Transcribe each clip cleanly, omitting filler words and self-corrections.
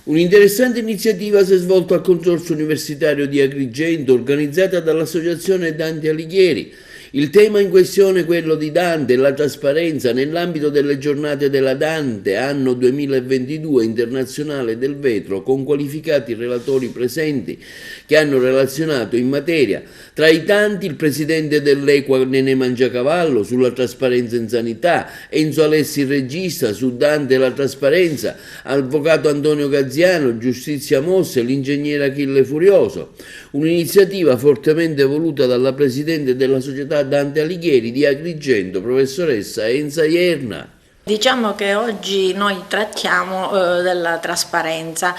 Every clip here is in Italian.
Un'interessante iniziativa si è svolta al Consorzio Universitario di Agrigento, organizzata dall'Associazione Dante Alighieri. Il tema in questione è quello di Dante e la trasparenza nell'ambito delle giornate della Dante, anno 2022 internazionale del vetro, con qualificati relatori presenti che hanno relazionato in materia. Tra i tanti il presidente dell'Equa Nenè Mangiacavallo sulla trasparenza in sanità, Enzo Alessi regista su Dante e la trasparenza, avvocato Antonio Gaziano, Giustizia Mosse, l'ingegnere Achille Furioso. Un'iniziativa fortemente voluta dalla presidente della società Dante Alighieri di Agrigento, professoressa Enza Ierna. Diciamo che oggi noi trattiamo della trasparenza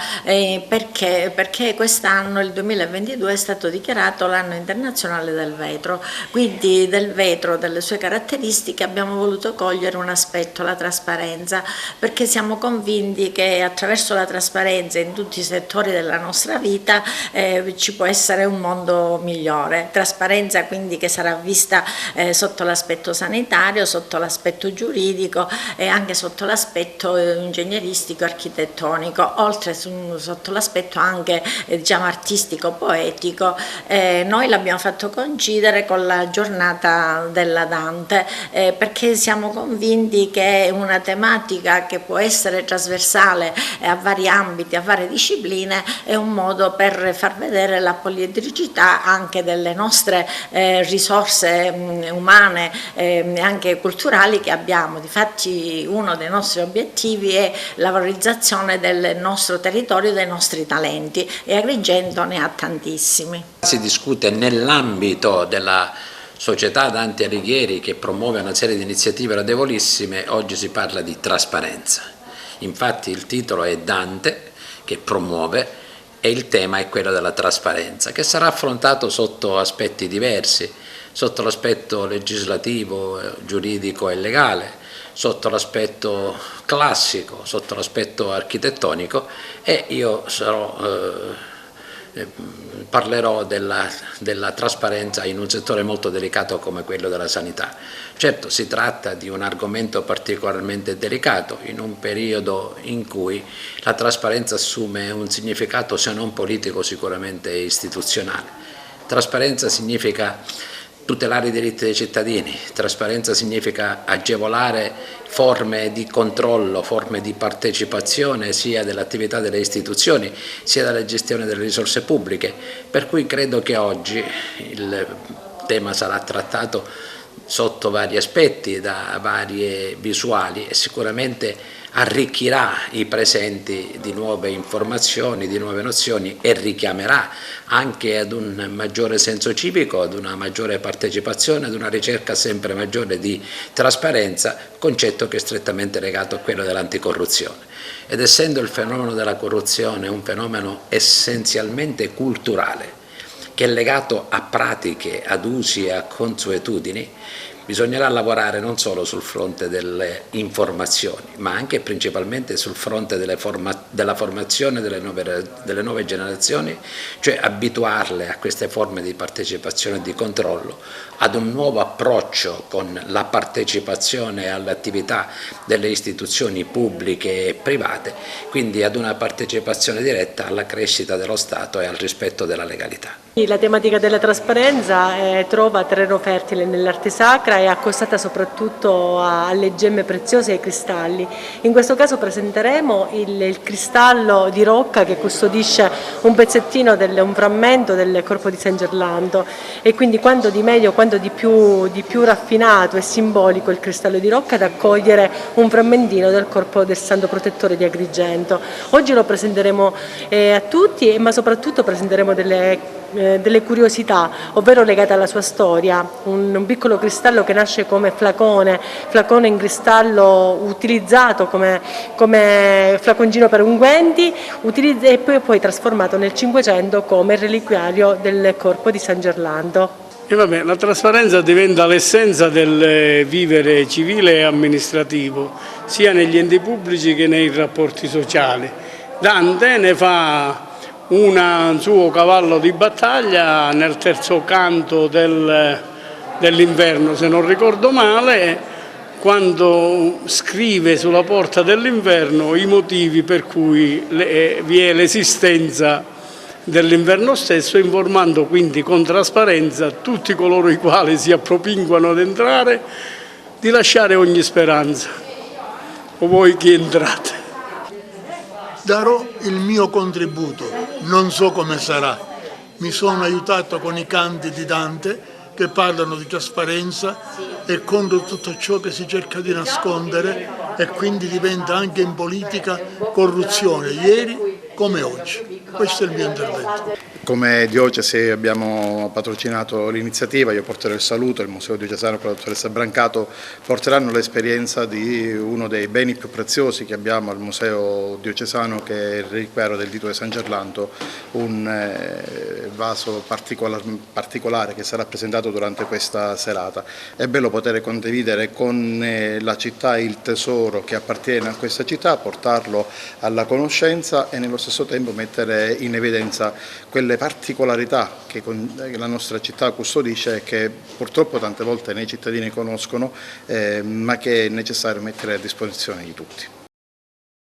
perché quest'anno, il 2022, è stato dichiarato l'anno internazionale del vetro, quindi del vetro, delle sue caratteristiche, abbiamo voluto cogliere un aspetto, la trasparenza, perché siamo convinti che attraverso la trasparenza in tutti i settori della nostra vita ci può essere un mondo migliore. Trasparenza quindi che sarà vista sotto l'aspetto sanitario, sotto l'aspetto giuridico e anche sotto l'aspetto ingegneristico, architettonico, oltre sotto l'aspetto anche diciamo artistico, poetico. Noi l'abbiamo fatto coincidere con la giornata della Dante perché siamo convinti che è una tematica che può essere trasversale a vari ambiti, a varie discipline, è un modo per far vedere la poliedricità anche delle nostre risorse umane e anche culturali che abbiamo. Difatti uno dei nostri obiettivi è la valorizzazione del nostro territorio, dei nostri talenti, e Agrigento ne ha tantissimi. Si discute nell'ambito della società Dante Alighieri che promuove una serie di iniziative lodevolissime. Oggi si parla di trasparenza, infatti il titolo è Dante che promuove e il tema è quello della trasparenza, che sarà affrontato sotto aspetti diversi, sotto l'aspetto legislativo, giuridico e legale, sotto l'aspetto classico, sotto l'aspetto architettonico, e io parlerò della trasparenza in un settore molto delicato come quello della sanità. Certo, si tratta di un argomento particolarmente delicato in un periodo in cui la trasparenza assume un significato se non politico sicuramente istituzionale. Trasparenza significa tutelare i diritti dei cittadini, trasparenza significa agevolare forme di controllo, forme di partecipazione sia dell'attività delle istituzioni sia della gestione delle risorse pubbliche, per cui credo che oggi il tema sarà trattato sotto vari aspetti, da varie visuali, e sicuramente arricchirà i presenti di nuove informazioni, di nuove nozioni, e richiamerà anche ad un maggiore senso civico, ad una maggiore partecipazione, ad una ricerca sempre maggiore di trasparenza, concetto che è strettamente legato a quello dell'anticorruzione. Ed essendo il fenomeno della corruzione un fenomeno essenzialmente culturale, che è legato a pratiche, ad usi e a consuetudini, bisognerà lavorare non solo sul fronte delle informazioni, ma anche e principalmente sul fronte della formazione delle nuove generazioni, cioè abituarle a queste forme di partecipazione e di controllo, ad un nuovo approccio con la partecipazione alle attività delle istituzioni pubbliche e private, quindi ad una partecipazione diretta alla crescita dello Stato e al rispetto della legalità. La tematica della trasparenza trova terreno fertile nell'arte sacra e accostata soprattutto alle gemme preziose e ai cristalli. In questo caso presenteremo il cristallo di rocca che custodisce un pezzettino, un frammento del corpo di San Gerlando, e quindi quanto di meglio, quanto di più raffinato e simbolico il cristallo di rocca ad accogliere un frammentino del corpo del Santo Protettore di Agrigento. Oggi lo presenteremo a tutti, ma soprattutto presenteremo delle curiosità, ovvero legate alla sua storia. Un piccolo cristallo che nasce come flacone in cristallo utilizzato come flaconcino per unguenti, e poi trasformato nel Cinquecento come reliquiario del corpo di San Gerlando. E vabbè, la trasparenza diventa l'essenza del vivere civile e amministrativo, sia negli enti pubblici che nei rapporti sociali. Dante ne fa un suo cavallo di battaglia nel terzo canto dell'Inferno, se non ricordo male, quando scrive sulla porta dell'inverno i motivi per cui vi è l'esistenza dell'inverno stesso, informando quindi con trasparenza tutti coloro i quali si appropinguano ad entrare di lasciare ogni speranza. O voi chi entrate? Darò il mio contributo, non so come sarà. Mi sono aiutato con i canti di Dante che parlano di trasparenza e contro tutto ciò che si cerca di nascondere e quindi diventa anche in politica corruzione, ieri come oggi. Questo è il mio intervento. Come diocesi abbiamo patrocinato l'iniziativa, io porterò il saluto, il Museo Diocesano con la dottoressa Brancato porteranno l'esperienza di uno dei beni più preziosi che abbiamo al Museo Diocesano, che è il reliquiario del Dito di San Gerlando, un vaso particolare che sarà presentato durante questa serata. È bello poter condividere con la città il tesoro che appartiene a questa città, portarlo alla conoscenza e nello stesso tempo mettere in evidenza quelle particolarità che la nostra città custodisce e che purtroppo tante volte nei cittadini conoscono, ma che è necessario mettere a disposizione di tutti.